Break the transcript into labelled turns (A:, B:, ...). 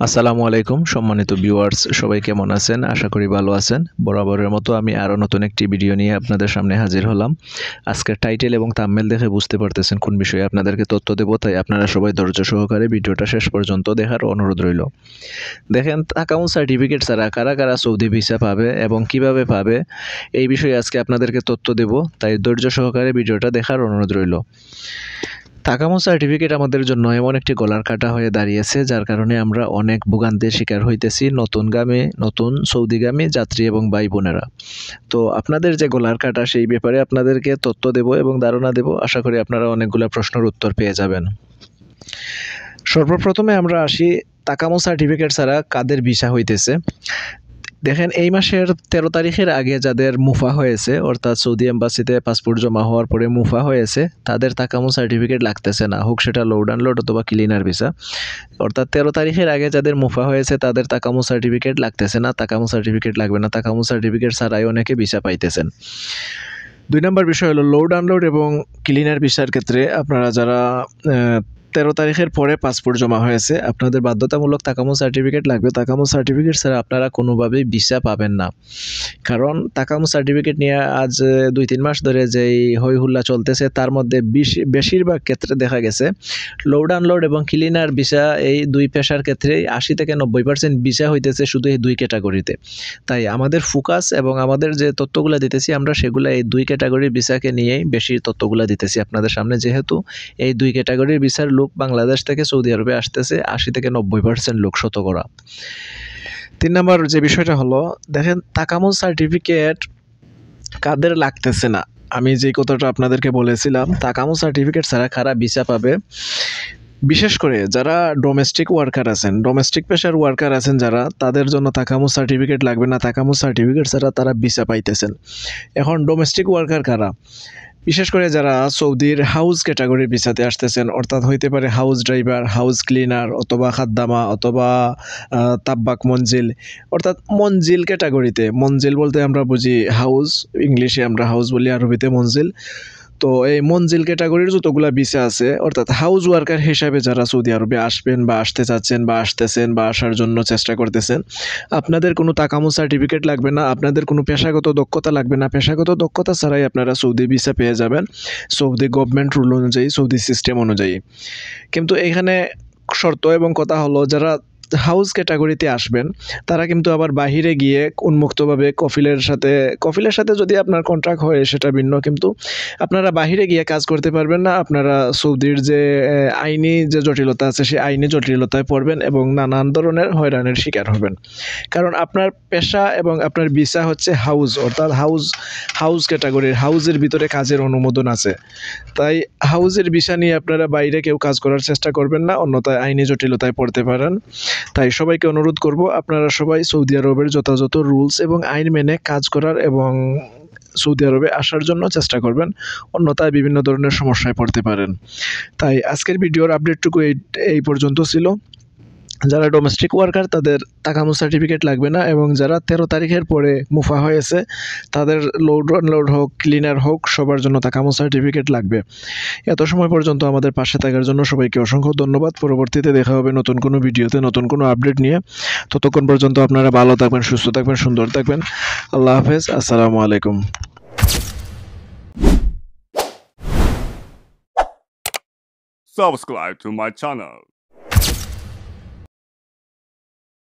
A: আসসালামু আলাইকুম সম্মানিত ভিউয়ার্স, সবাই কেমন আছেন? আশা করি ভালো আছেন। বরাবরের মতো আমি আরও নতুন একটি ভিডিও নিয়ে আপনাদের সামনে হাজির হলাম। আজকের টাইটেল এবং থাম্বনেল দেখে বুঝতে পারতেছেন কোন বিষয়ে আপনাদেরকে তথ্য দেব, তাই আপনারা সবাই ধৈর্য সহকারে ভিডিওটা শেষ পর্যন্ত দেখার অনুরোধ রইল। দেখেন, তাকামুল সার্টিফিকেট ছাড়া কারা কারা সৌদি ভিসা পাবে এবং কিভাবে পাবে এই বিষয়ে আজকে আপনাদেরকে তথ্য দেব, তাই ধৈর্য সহকারে ভিডিওটা দেখার অনুরোধ রইল। তাকামুল সার্টিফিকেট আমাদের জন্য এমন একটি গলার কাটা হয়ে দাঁড়িয়েছে, যার কারণে আমরা অনেক ভোগান্তির শিকার হইতেছি নতুন সৌদিগামী যাত্রী এবং ভাই বোনেরা। তো আপনাদের যে গলার কাটা, সেই ব্যাপারে আপনাদেরকে তথ্য দেব এবং ধারণা দেব। আশা করি আপনারা অনেকগুলো প্রশ্নের উত্তর পেয়ে যাবেন। সর্বপ্রথমে আমরা আসি, তাকামুল সার্টিফিকেট ছাড়া কাদের ভিসা হইতেছে। দেখেন, এই মাসের 13 তারিখের আগে যাদের মুফা হয়েছে, অর্থাৎ সৌদি এম্বাসিতে পাসপোর্ট জমা হওয়ার পরে মুফা হয়েছে, তাদের তাকামুল সার্টিফিকেট লাগতেছে না, হোক সেটা লোড আনলোড অথবা ক্লিনার ভিসা। অর্থাৎ 13 তারিখের আগে যাদের মুফা হয়েছে তাদের তাকামুল সার্টিফিকেট লাগতেছে না, তাকামুল সার্টিফিকেট লাগবে না। তাকামুল সার্টিফিকেট ছাড়াই অনেকে ভিসা পাইতেছেন। 2 নম্বর বিষয় হলো লোড আনলোড এবং ক্লিনার ভিসার ক্ষেত্রে আপনারা যারা 13 তারিখের পরে পাসপোর্ট জমা হয়েছে, আপনাদের বাধ্যতামূলক তাকামুল সার্টিফিকেট লাগবে। তাকামুল সার্টিফিকেট ছাড়া আপনারা কোনোভাবেই ভিসা পাবেন না। কারণ তাকামুল সার্টিফিকেট নিয়ে আজ 2-3 মাস ধরে যেই হই হুল্লা চলতেছে, তার মধ্যে বেশিরভাগ ক্ষেত্রে দেখা গেছে লোড আনলোড এবং ক্লিনার ভিসা, এই দুই পেশার ক্ষেত্রে 80 থেকে 90% ভিসা হইতেছে শুধু এই দুই ক্যাটাগরিতে। তাই আমাদের ফোকাস এবং আমাদের যে তথ্যগুলো দিতেছি আমরা, সেগুলো এই দুই ক্যাটাগরির ভিসাকে নিয়েই বেশি তথ্যগুলো দিতেছি আপনাদের সামনে, যেহেতু এই দুই ক্যাটাগরির ভিসার লোক বাংলাদেশ থেকে সৌদি আরবে আসতেছে 80 থেকে 90% লোক শতকরা। 3 নম্বর যে বিষয়টা হলো, দেখেন তাকামুল সার্টিফিকেট কাদের লাগতেছে না, আমি যে কথাটা আপনাদেরকে বলেছিলাম, তাকামুল সার্টিফিকেট ছাড়া কারা ভিসা পাবে। বিশেষ করে যারা ডোমেস্টিক ওয়ার্কার আছেন, ডোমেস্টিক পেশার ওয়ার্কার আছেন যারা, তাদের জন্য তাকামুল সার্টিফিকেট লাগবে না। তাকামুল সার্টিফিকেট ছাড়া তারা ভিসা পাইতেছেন। এখন ডোমেস্টিক ওয়ার্কার কারা? বিশেষ করে যারা সৌদির হাউস ক্যাটাগরির ভিসাতে আসতেছেন, অর্থাৎ হইতে পারে হাউস ড্রাইভার, হাউস ক্লিনার অথবা খাদ্দামা অথবা তাব্বাক মঞ্জিল, অর্থাৎ মঞ্জিল ক্যাটাগরিতে। মঞ্জিল বলতে আমরা বুঝি হাউস, ইংলিশে আমরা হাউস বলি, আরবিতে মঞ্জিল। তো এই মঞ্জিল ক্যাটাগরির যতগুলা ভিসা আছে, অর্থাৎ হাউস ওয়ার্কার হিসাবে যারা সৌদি আরবে আসবেন বা আসতে চাচ্ছেন বা আসতেছেন বা আসার জন্য চেষ্টা করতেছেন, আপনাদের কোনো তাকামুল সার্টিফিকেট লাগবে না, আপনাদের কোনো পেশাগত দক্ষতা লাগবে না। পেশাগত দক্ষতা ছাড়াই আপনারা সৌদি ভিসা পেয়ে যাবেন সৌদি গভর্নমেন্ট রুল অনুযায়ী, সৌদি সিস্টেম অনুযায়ী। কিন্তু এখানে শর্ত এবং কথা হলো, যারা হাউস ক্যাটাগরিতে আসবেন তারা কিন্তু আবার বাহিরে গিয়ে উন্মুক্তভাবে কফিলের সাথে যদি আপনার কন্ট্রাক্ট হয় সেটা ভিন্ন, কিন্তু আপনারা বাহিরে গিয়ে কাজ করতে পারবেন না। আপনারা সৌদির যে আইনি যে জটিলতা আছে, সেই আইনি জটিলতায় পড়বেন এবং নানান ধরনের হয়রানির শিকার হবেন। কারণ আপনার পেশা এবং আপনার ভিসা হচ্ছে হাউস, অর্থাৎ হাউস ক্যাটাগরির, হাউসের ভিতরে কাজের অনুমোদন আছে। তাই হাউসের ভিসা নিয়ে আপনারা বাইরে কেউ কাজ করার চেষ্টা করবেন না, অন্যথায় আইনি জটিলতায় পড়তে পারেন। তাই সবাইকে অনুরোধ করব, আপনারা সবাই সৌদি আরবের যথাযথ রুলস এবং আইন মেনে কাজ করার এবং সৌদি আরবে আসার জন্য চেষ্টা করবেন, অন্যথায় বিভিন্ন ধরনের সমস্যায় পড়তে পারেন। তাই আজকের ভিডিওর আপডেটটুকু এই পর্যন্ত ছিল। যারা ডোমেস্টিক ওয়ার্কার তাদের তাকামুল সার্টিফিকেট লাগবে না, এবং যারা 13 তারিখের পরে মুফা হয়েছে তাদের লোড আনলোড হোক ক্লিনার হোক, সবার জন্য তাকামুল সার্টিফিকেট লাগবে। এত সময় পর্যন্ত আমাদের পাশে থাকার জন্য সবাইকে অসংখ্য ধন্যবাদ। পরবর্তীতে দেখা হবে নতুন কোনো ভিডিওতে নতুন কোনো আপডেট নিয়ে। ততক্ষণ পর্যন্ত আপনারা ভালো থাকবেন, সুস্থ থাকবেন, সুন্দর থাকবেন। আল্লাহ হাফেজ, আসসালামু আলাইকুম।
B: Subscribe to my channel.